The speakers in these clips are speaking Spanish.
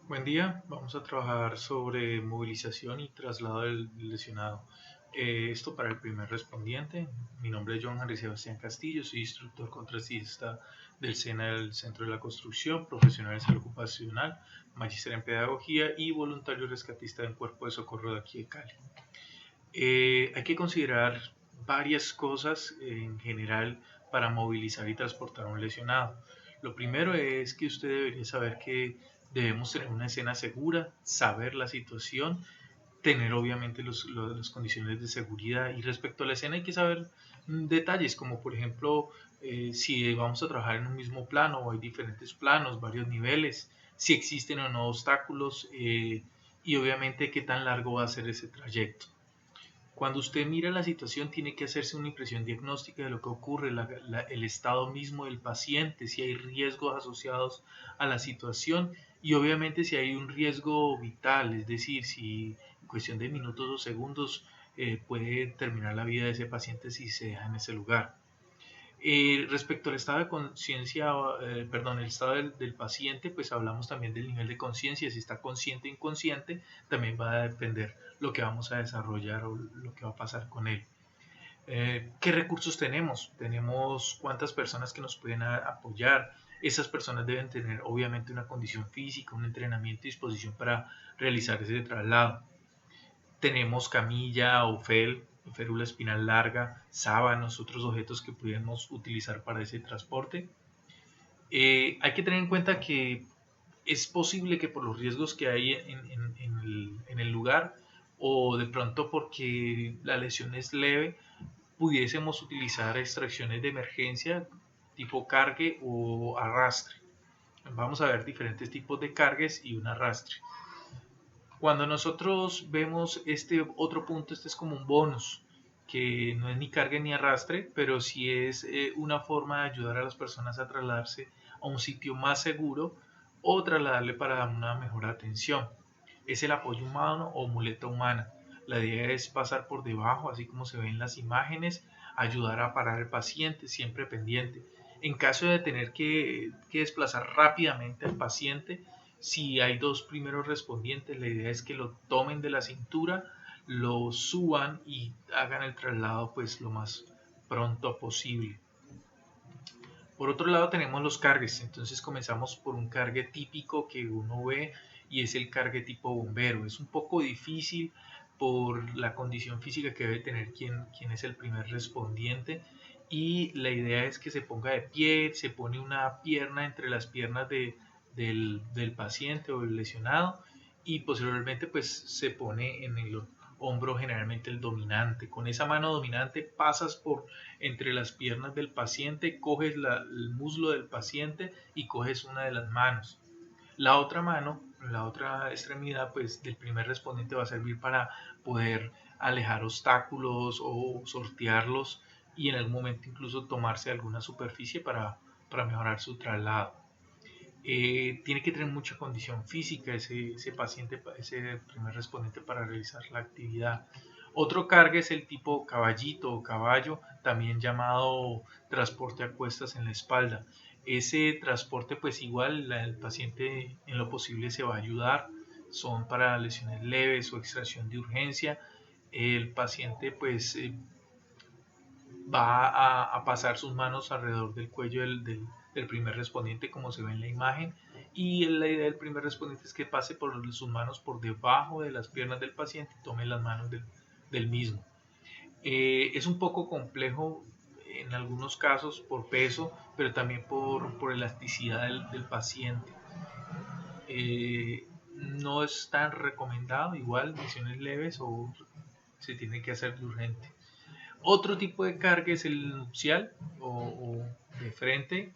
Buen día, vamos a trabajar sobre movilización y traslado del lesionado. Esto para el primer respondiente. Mi nombre es Johan Henry Sebastián Castillo, soy instructor contratista del SENA del Centro de la Construcción, profesional de salud ocupacional, magíster en pedagogía y voluntario rescatista del Cuerpo de Socorro de aquí de Cali. Hay que considerar varias cosas en general para movilizar y transportar a un lesionado. Lo primero es que usted debería saber que debemos tener una escena segura, saber la situación, tener obviamente las condiciones de seguridad, y respecto a la escena hay que saber detalles como por ejemplo si vamos a trabajar en un mismo plano o hay diferentes planos, varios niveles, si existen o no obstáculos, y obviamente qué tan largo va a ser ese trayecto. Cuando usted mira la situación, tiene que hacerse una impresión diagnóstica de lo que ocurre, el estado mismo del paciente, si hay riesgos asociados a la situación y obviamente si hay un riesgo vital, es decir, si en cuestión de minutos o segundos puede terminar la vida de ese paciente si se deja en ese lugar. Respecto al estado de conciencia, perdón, el estado del paciente, pues hablamos también del nivel de conciencia, si está consciente o inconsciente, también va a depender lo que vamos a desarrollar o lo que va a pasar con él. ¿Qué recursos tenemos? Tenemos cuántas personas que nos pueden apoyar. Esas personas deben tener obviamente una condición física, un entrenamiento y disposición para realizar ese traslado. Tenemos camilla o férula espinal larga, sábanos, otros objetos que pudiéramos utilizar para ese transporte. Hay que tener en cuenta que es posible que por los riesgos que hay en el lugar o de pronto porque la lesión es leve, pudiésemos utilizar extracciones de emergencia tipo cargue o arrastre. Vamos a ver diferentes tipos de cargues y un arrastre. Cuando nosotros vemos este otro punto, este es como un bonus, que no es ni carga ni arrastre, pero sí es una forma de ayudar a las personas a trasladarse a un sitio más seguro o trasladarle para una mejor atención. Es el apoyo humano o muleta humana. La idea es pasar por debajo, así como se ven en las imágenes, ayudar a parar al paciente, siempre pendiente. En caso de tener que desplazar rápidamente al paciente, si hay dos primeros respondientes, la idea es que lo tomen de la cintura, lo suban y hagan el traslado pues lo más pronto posible. Por otro lado tenemos los cargues, entonces comenzamos por un cargue típico que uno ve y es el cargue tipo bombero. Es un poco difícil por la condición física que debe tener quien es el primer respondiente, y la idea es que se ponga de pie, se pone una pierna entre las piernas del paciente o del lesionado y posteriormente pues se pone en el hombro generalmente el dominante. Con esa mano dominante pasas por entre las piernas del paciente, coges el muslo del paciente y coges una de las manos. La otra mano, la otra extremidad pues del primer respondiente va a servir para poder alejar obstáculos o sortearlos y en algún momento incluso tomarse alguna superficie para mejorar su traslado. Tiene que tener mucha condición física ese paciente, ese primer respondiente para realizar la actividad. Otro carga es el tipo caballito o caballo, también llamado transporte a cuestas en la espalda. Ese transporte pues igual el paciente en lo posible se va a ayudar, son para lesiones leves o extracción de urgencia. El paciente pues va a pasar sus manos alrededor del cuello del primer respondiente como se ve en la imagen, y la idea del primer respondiente es que pase por sus manos por debajo de las piernas del paciente y tome las manos del mismo. Es un poco complejo en algunos casos por peso, pero también por elasticidad del paciente. No es tan recomendado, igual lesiones leves o se tiene que hacer de urgente. Otro tipo de carga es el nupcial o de frente.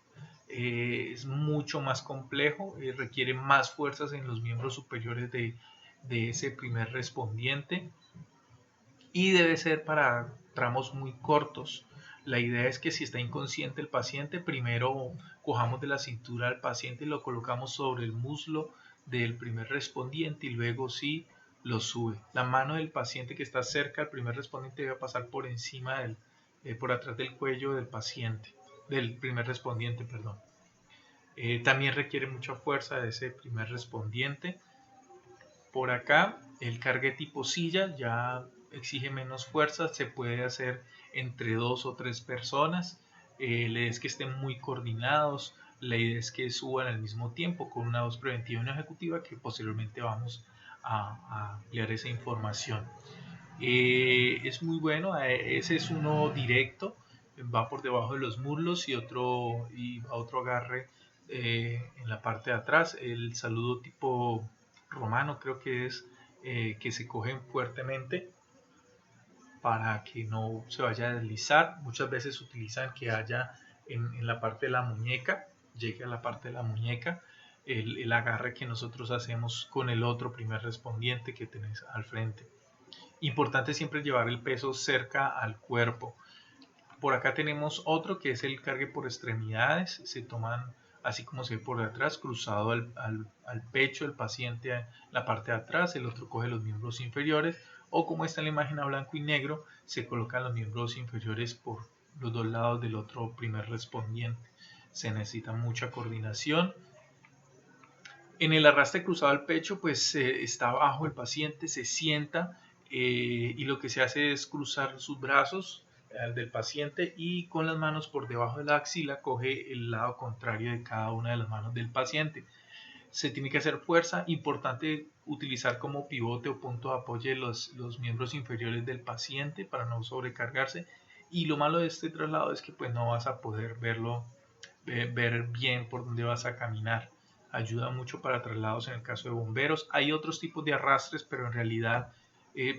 Es mucho más complejo, requiere más fuerzas en los miembros superiores de ese primer respondiente y debe ser para tramos muy cortos. La idea es que si está inconsciente el paciente, primero cojamos de la cintura al paciente y lo colocamos sobre el muslo del primer respondiente y luego sí lo sube. La mano del paciente que está cerca al primer respondiente debe pasar por encima por atrás del cuello del paciente, del primer respondiente, perdón. También requiere mucha fuerza de ese primer respondiente. Por acá el cargue tipo silla ya exige menos fuerza, se puede hacer entre 2 o 3 personas. La idea es que estén muy coordinados, la idea es que suban al mismo tiempo con una voz preventiva y una ejecutiva, que posteriormente vamos a ampliar esa información. Es muy bueno, ese es uno directo, va por debajo de los muslos, y otro agarre en la parte de atrás. El saludo tipo romano creo que es, que se cogen fuertemente para que no se vaya a deslizar. Muchas veces utilizan que haya en la parte de la muñeca, llegue a la parte de la muñeca, el agarre que nosotros hacemos con el otro primer respondiente que tenés al frente. Importante siempre llevar el peso cerca al cuerpo. Por acá tenemos otro que es el cargue por extremidades. Se toman así como se ve por detrás, cruzado al pecho del paciente, la parte de atrás. El otro coge los miembros inferiores, o como está en la imagen a blanco y negro, se colocan los miembros inferiores por los dos lados del otro primer respondiente. Se necesita mucha coordinación. En el arrastre cruzado al pecho, pues está abajo el paciente, se sienta, y lo que se hace es cruzar sus brazos al del paciente, y con las manos por debajo de la axila coge el lado contrario de cada una de las manos del paciente. Se tiene que hacer fuerza, importante utilizar como pivote o punto de apoyo los miembros inferiores del paciente para no sobrecargarse. Y lo malo de este traslado es que pues no vas a poder ver bien por dónde vas a caminar. Ayuda mucho para traslados en el caso de bomberos. Hay otros tipos de arrastres, pero en realidad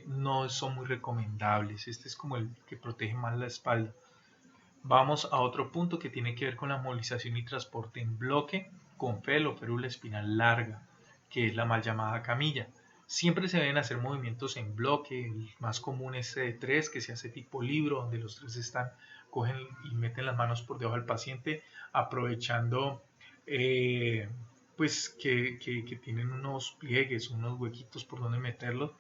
no son muy recomendables. Este es como el que protege más la espalda. Vamos a otro punto que tiene que ver con la movilización y transporte en bloque con FEL o férula espinal larga, que es la mal llamada camilla. Siempre se deben hacer movimientos en bloque. El más común es de 3, que se hace tipo libro, donde los 3 están, cogen y meten las manos por debajo del paciente, aprovechando pues que tienen unos pliegues, unos huequitos por donde meterlos,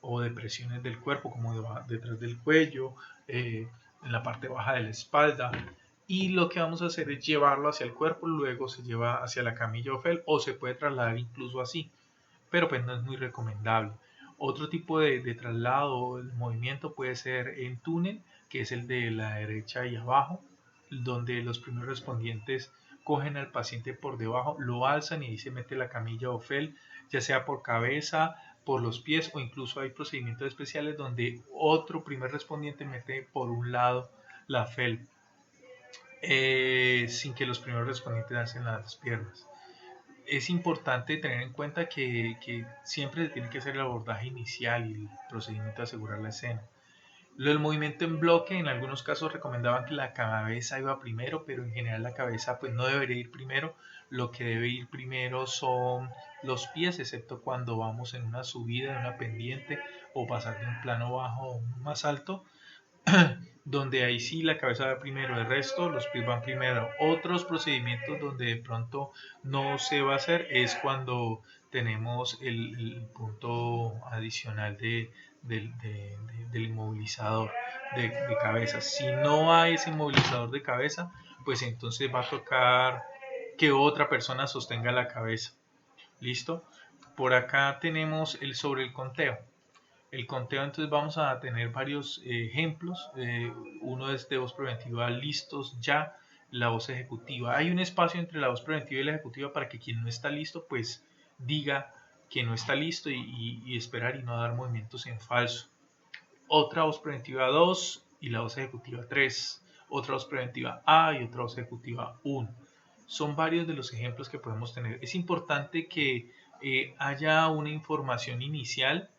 o depresiones del cuerpo, como detrás del cuello, en la parte baja de la espalda. Y lo que vamos a hacer es llevarlo hacia el cuerpo, luego se lleva hacia la camilla o FEL, o se puede trasladar incluso así, pero pues no es muy recomendable. Otro tipo de traslado, el movimiento puede ser en túnel, que es el de la derecha y abajo, donde los primeros respondientes cogen al paciente por debajo, lo alzan y ahí se mete la camilla o FEL, ya sea por cabeza, por los pies, o incluso hay procedimientos especiales donde otro primer respondiente mete por un lado la FEL, sin que los primeros respondientes hacen las piernas. Es importante tener en cuenta que siempre se tiene que hacer el abordaje inicial y el procedimiento de asegurar la escena. Lo del movimiento en bloque, en algunos casos recomendaban que la cabeza iba primero, pero en general la cabeza pues no debería ir primero. Lo que debe ir primero son los pies, excepto cuando vamos en una subida, en una pendiente, o pasar de un plano bajo a un más alto, donde ahí sí la cabeza va primero, el resto los pies van primero. Otros procedimientos donde de pronto no se va a hacer es cuando tenemos el punto adicional del inmovilizador de cabeza. Si no hay ese inmovilizador de cabeza, pues entonces va a tocar que otra persona sostenga la cabeza. ¿Listo? Por acá tenemos sobre el conteo. El conteo, entonces vamos a tener varios ejemplos. Uno es de voz preventiva, listos ya, la voz ejecutiva. Hay un espacio entre la voz preventiva y la ejecutiva para que quien no está listo pues diga que no está listo, y esperar y no dar movimientos en falso. Otra voz preventiva 2 y la voz ejecutiva 3. Otra voz preventiva A y otra voz ejecutiva 1. Son varios de los ejemplos que podemos tener. Es importante que haya una información inicial,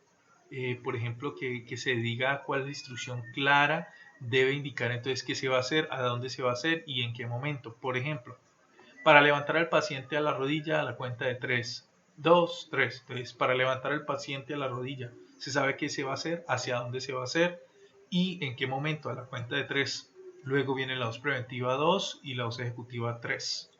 por ejemplo, que se diga cuál es la instrucción clara, debe indicar entonces qué se va a hacer, a dónde se va a hacer y en qué momento. Por ejemplo, para levantar al paciente a la rodilla a la cuenta de 3, 2, 3. Entonces, para levantar al paciente a la rodilla, se sabe qué se va a hacer, hacia dónde se va a hacer y en qué momento, a la cuenta de 3. Luego viene la voz preventiva 2 y la voz ejecutiva 3.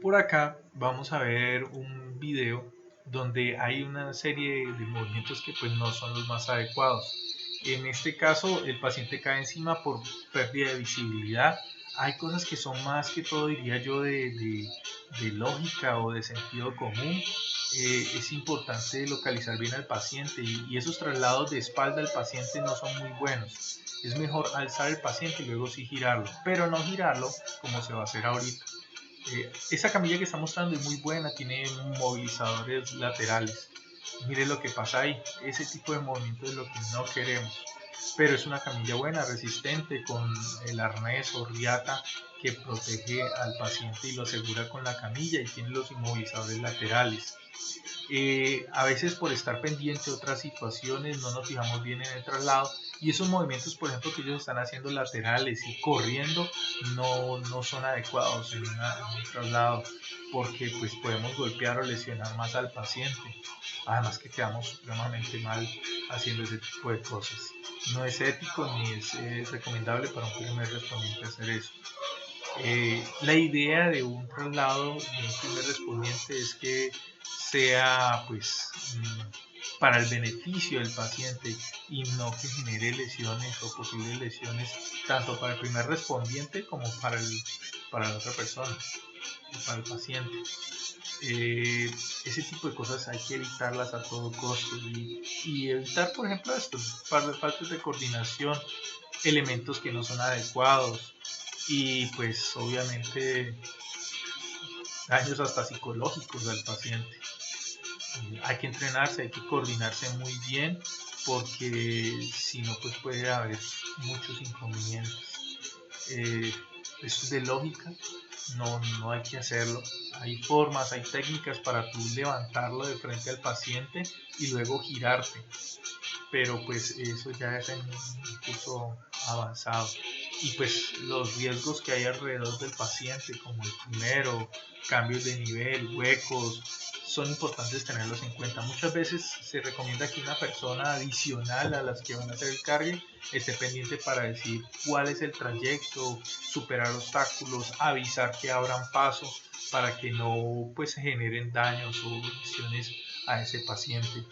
Por acá vamos a ver un video donde hay una serie de movimientos que pues no son los más adecuados. En este caso el paciente cae encima por pérdida de visibilidad. hay cosas que son más que todo, diría yo, de lógica o de sentido común. Es importante localizar bien al paciente y esos traslados de espalda al paciente no son muy buenos. Es mejor alzar el paciente y luego sí girarlo, pero no girarlo como se va a hacer ahorita. Esa camilla que está mostrando es muy buena, tiene movilizadores laterales. Mire lo que pasa ahí, ese tipo de movimiento es lo que no queremos. Pero es una camilla buena, resistente, con el arnés o riata que protege al paciente y lo asegura con la camilla y tiene los inmovilizadores laterales. A veces por estar pendiente de otras situaciones no nos fijamos bien en el traslado y esos movimientos, por ejemplo, que ellos están haciendo laterales y corriendo no son adecuados en un traslado porque pues podemos golpear o lesionar más al paciente. Además que quedamos supremamente mal haciendo ese tipo de cosas. No es ético ni es recomendable para un primer respondiente hacer eso. La idea de un traslado de un primer respondiente es que sea pues para el beneficio del paciente y no que genere lesiones o posibles lesiones tanto para el primer respondiente como para la otra persona, para el paciente. Ese tipo de cosas hay que evitarlas a todo costo y evitar, por ejemplo, estos faltas de coordinación, elementos que no son adecuados y pues obviamente daños hasta psicológicos al paciente. Hay que entrenarse, hay que coordinarse muy bien porque si no pues puede haber muchos inconvenientes. Eso es de lógica, no hay que hacerlo. Hay formas, hay técnicas para tú levantarlo de frente al paciente y luego girarte, pero pues eso ya es en un curso avanzado. Y pues los riesgos que hay alrededor del paciente, como el primero, cambios de nivel, huecos, son importantes tenerlos en cuenta. Muchas veces se recomienda que una persona adicional a las que van a hacer el cargue esté pendiente para decir cuál es el trayecto, superar obstáculos, avisar que abran paso para que no pues se generen daños o lesiones a ese paciente.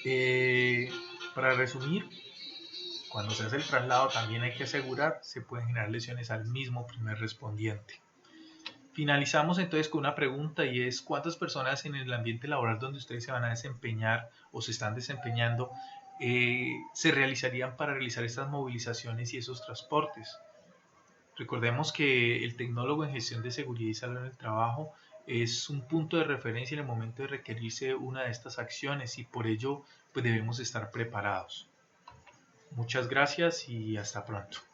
Eh, para resumir, cuando se hace el traslado también hay que asegurar se pueden generar lesiones al mismo primer respondiente. Finalizamos entonces con una pregunta y es ¿cuántas personas en el ambiente laboral donde ustedes se van a desempeñar o se están desempeñando se realizarían para realizar estas movilizaciones y esos transportes? Recordemos que el tecnólogo en gestión de seguridad y salud en el trabajo es un punto de referencia en el momento de requerirse una de estas acciones y por ello pues debemos estar preparados. Muchas gracias y hasta pronto.